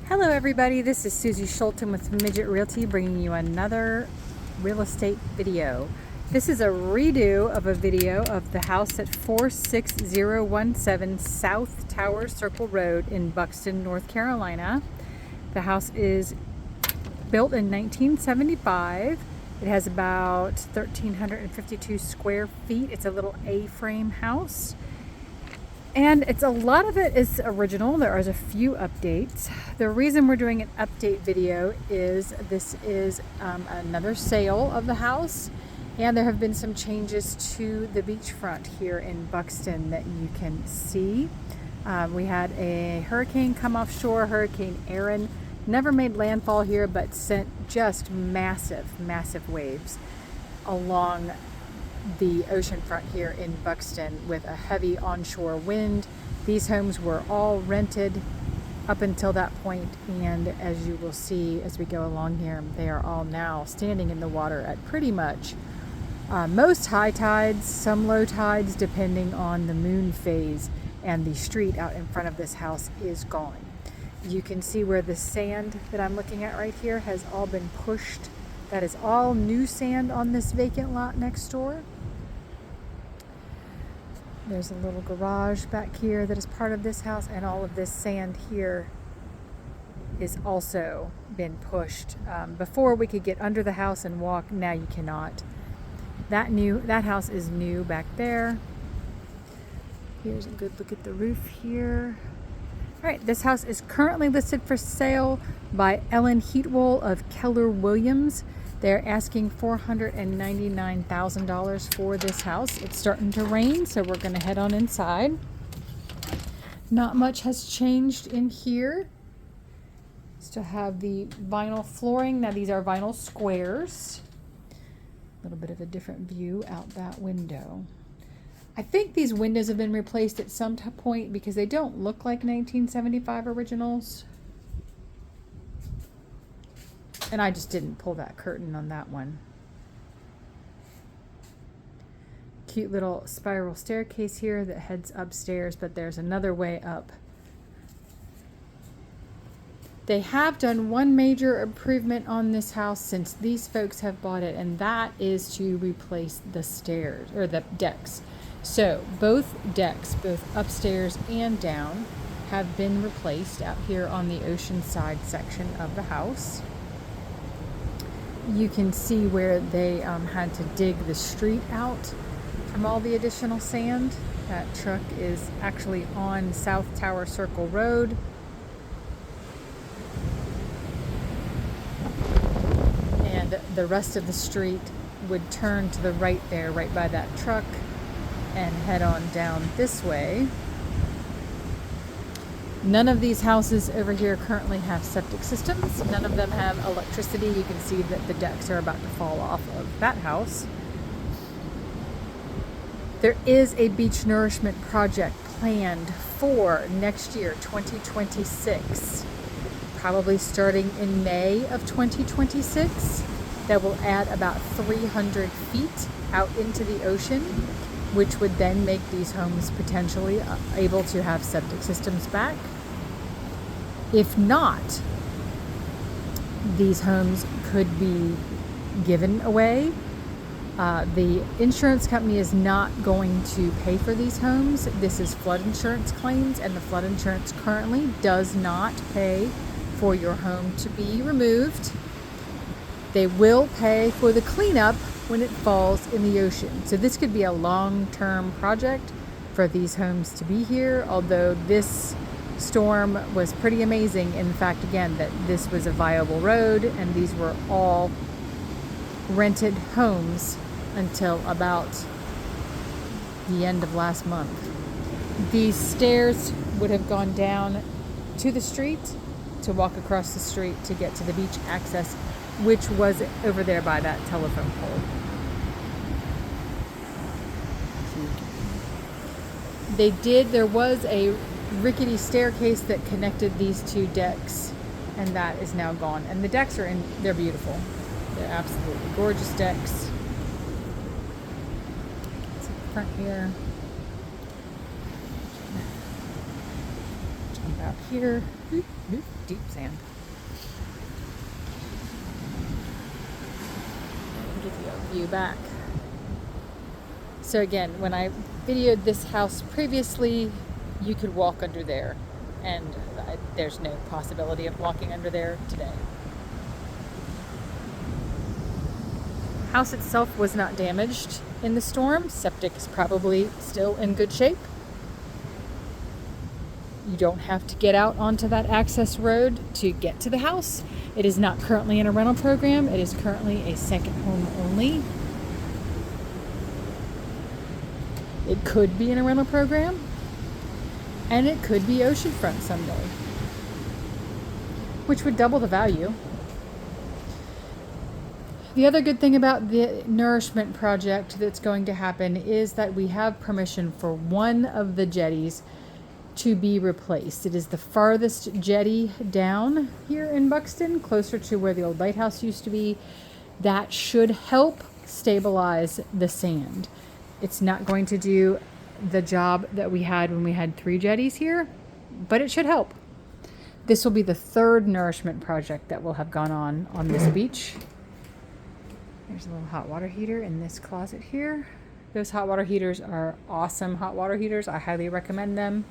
Hello everybody, this is Susie Schulten with Midget Realty bringing you another real estate video. This is a redo of a video of the house at 46017 South Tower Circle Road in Buxton, North Carolina. The house is built in 1975. It has about 1,352 square feet. It's a little A-frame house. And a lot of it is original. There are a few updates. The reason we're doing an update video is this is another sale of the house, and there have been some changes to the beachfront here in Buxton that you can see. We had a hurricane come offshore, Hirricane Erin. Never made landfall here, but sent just massive waves along the ocean front here in Buxton with a heavy onshore wind. These homes were all rented up until that point, and as you will see as we go along here, they are all now standing in the water at pretty much most high tides, some low tides depending on the moon phase, and the street out in front of this house is gone. You can see where the sand that I'm looking at right here has all been pushed. That is all new sand on this vacant lot next door. There's a little garage back here that is part of this house, and all of this sand here is also been pushed. Before we could get under the house and walk, now you cannot. That house is new back there. Here's a good look at the roof here. All right, this house is currently listed for sale by Ellen Heatwell of Keller Williams. They're asking $499,000 for this house. It's starting to rain, so we're gonna head on inside. Not much has changed in here. Still have the vinyl flooring. Now these are vinyl squares. A little bit of a different view out that window. I think these windows have been replaced at some point because they don't look like 1975 originals. And I just didn't pull that curtain on that one. Cute little spiral staircase here that heads upstairs, but there's another way up. They have done one major improvement on this house since these folks have bought it, and that is to replace the stairs, or the decks. So both decks, both upstairs and down, have been replaced out here on the oceanside section of the house. You can see where they had to dig the street out from all the additional sand. That truck is actually on South Tower Circle Road. And the rest of the street would turn to the right there, right by that truck, and head on down this way. None of these houses over here currently have septic systems. None of them have electricity. You can see that the decks are about to fall off of that house. There is a beach nourishment project planned for next year, 2026, probably starting in May of 2026, that will add about 300 feet out into the ocean, which would then make these homes potentially able to have septic systems back. If not, these homes could be given away. The insurance company is not going to pay for these homes. This is flood insurance claims, and the flood insurance currently does not pay for your home to be removed. They will pay for the cleanup when it falls in the ocean. So this could be a long-term project for these homes to be here, although this storm was pretty amazing in the fact, again, that this was a viable road and these were all rented homes until about the end of last month. These stairs would have gone down to the street to walk across the street to get to the beach access, which was over there by that telephone pole. There was a rickety staircase that connected these two decks, and that is now gone. And the decks they're beautiful. They're absolutely gorgeous decks. It's up front here. Jump out here. Deep sand. I'll give you a view back. So again, when I videoed this house previously, you could walk under there, and there's no possibility of walking under there today. House itself was not damaged in the storm. Septic is probably still in good shape. You don't have to get out onto that access road to get to the house. It is not currently in a rental program. It is currently a second home only. It could be in a rental program, and it could be oceanfront someday, which would double the value. The other good thing about the nourishment project that's going to happen is that we have permission for one of the jetties to be replaced. It is the farthest jetty down here in Buxton, closer to where the old lighthouse used to be. That should help stabilize the sand. It's not going to do the job that we had when we had 3 jetties here, but it should help. This will be the 3rd nourishment project that will have gone on this beach. There's a little hot water heater in this closet here. Those hot water heaters are awesome hot water heaters. I highly recommend them.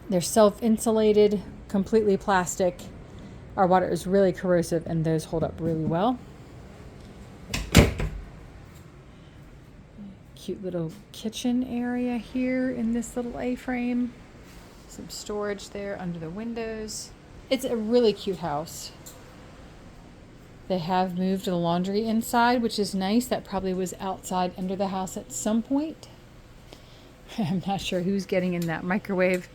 They're self-insulated, completely plastic. Our water is really corrosive, and those hold up really well. Cute little kitchen area here in this little A-frame. Some storage there under the windows. It's a really cute house. They have moved the laundry inside, which is nice. That probably was outside under the house at some point. I'm not sure who's getting in that microwave,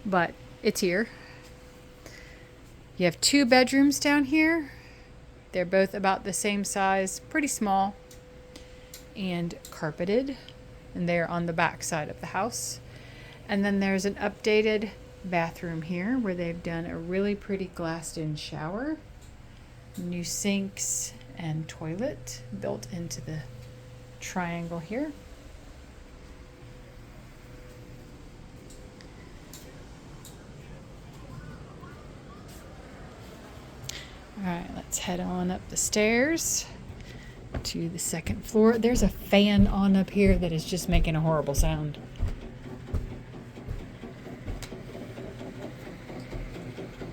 but it's here. You have 2 bedrooms down here. They're both about the same size, pretty small, and carpeted, and they're on the back side of the house. And then there's an updated bathroom here where they've done a really pretty glassed-in shower, new sinks and toilet built into the triangle here. All right, let's head on up the stairs to the 2nd floor. There's a fan on up here that is just making a horrible sound.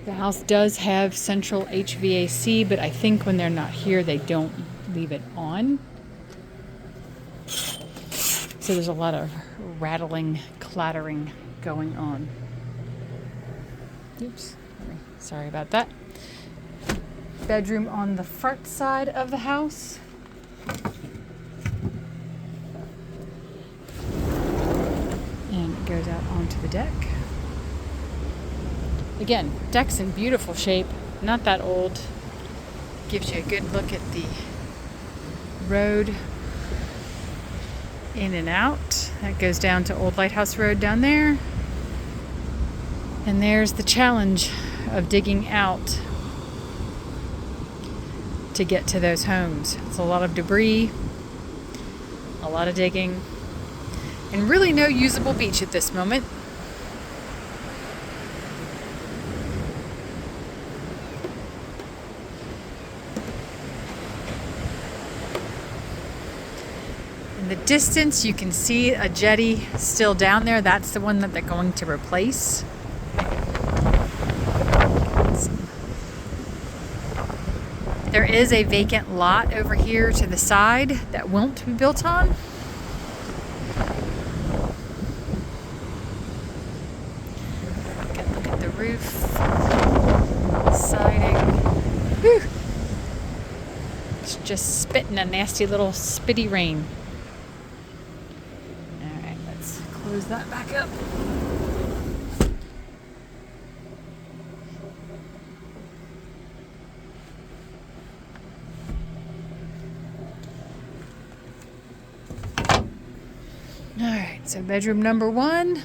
The house does have central HVAC, but I think when they're not here, they don't leave it on. So there's a lot of rattling, clattering going on. Oops, sorry about that. Bedroom on the front side of the house. And it goes out onto the deck. Again, deck's in beautiful shape, not that old. Gives you a good look at the road in and out. That goes down to Old Lighthouse Road down there. And there's the challenge of digging out to get to those homes. It's a lot of debris, a lot of digging, and really no usable beach at this moment. In the distance, you can see a jetty still down there. That's the one that they're going to replace. There is a vacant lot over here to the side that won't be built on. Look at the roof, siding. Whew. It's just spitting a nasty little spitty rain. All right, let's close that back up. Alright, so bedroom number 1.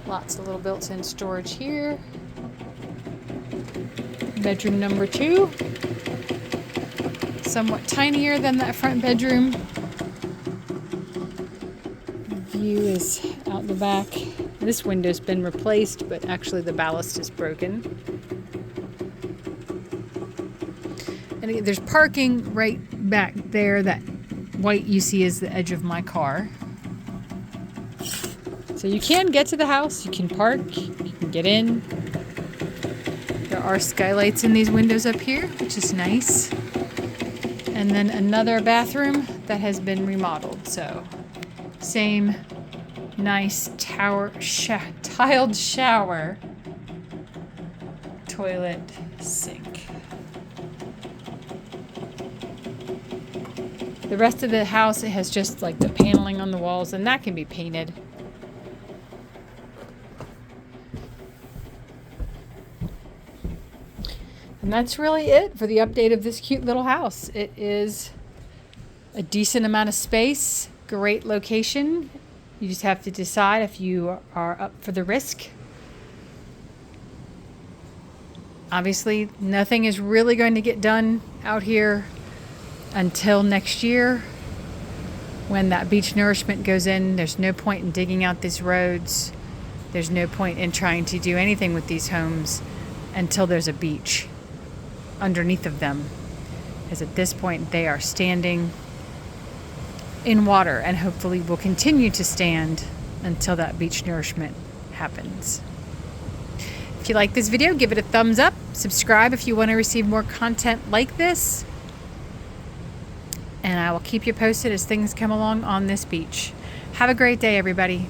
Lots of little built-in storage here. Bedroom number 2. Somewhat tinier than that front bedroom. View is out out the back. This window's been replaced, but actually the ballast is broken. And again, there's parking right back there. That white you see is the edge of my car. So you can get to the house, you can park, you can get in. There are skylights in these windows up here, which is nice. And then another bathroom that has been remodeled. So same nice tiled shower, toilet, sink. The rest of the house, it has just like the paneling on the walls, and that can be painted. And that's really it for the update of this cute little house. It is a decent amount of space, great location. You just have to decide if you are up for the risk. Obviously, nothing is really going to get done out here until next year when that beach nourishment goes in. There's no point in digging out these roads. There's no point in trying to do anything with these homes until there's a beach underneath of them, because at this point they are standing in water and hopefully will continue to stand until that beach nourishment happens. If you like this video, give it a thumbs up. Subscribe if you want to receive more content like this. And I will keep you posted as things come along on this beach. Have a great day, everybody.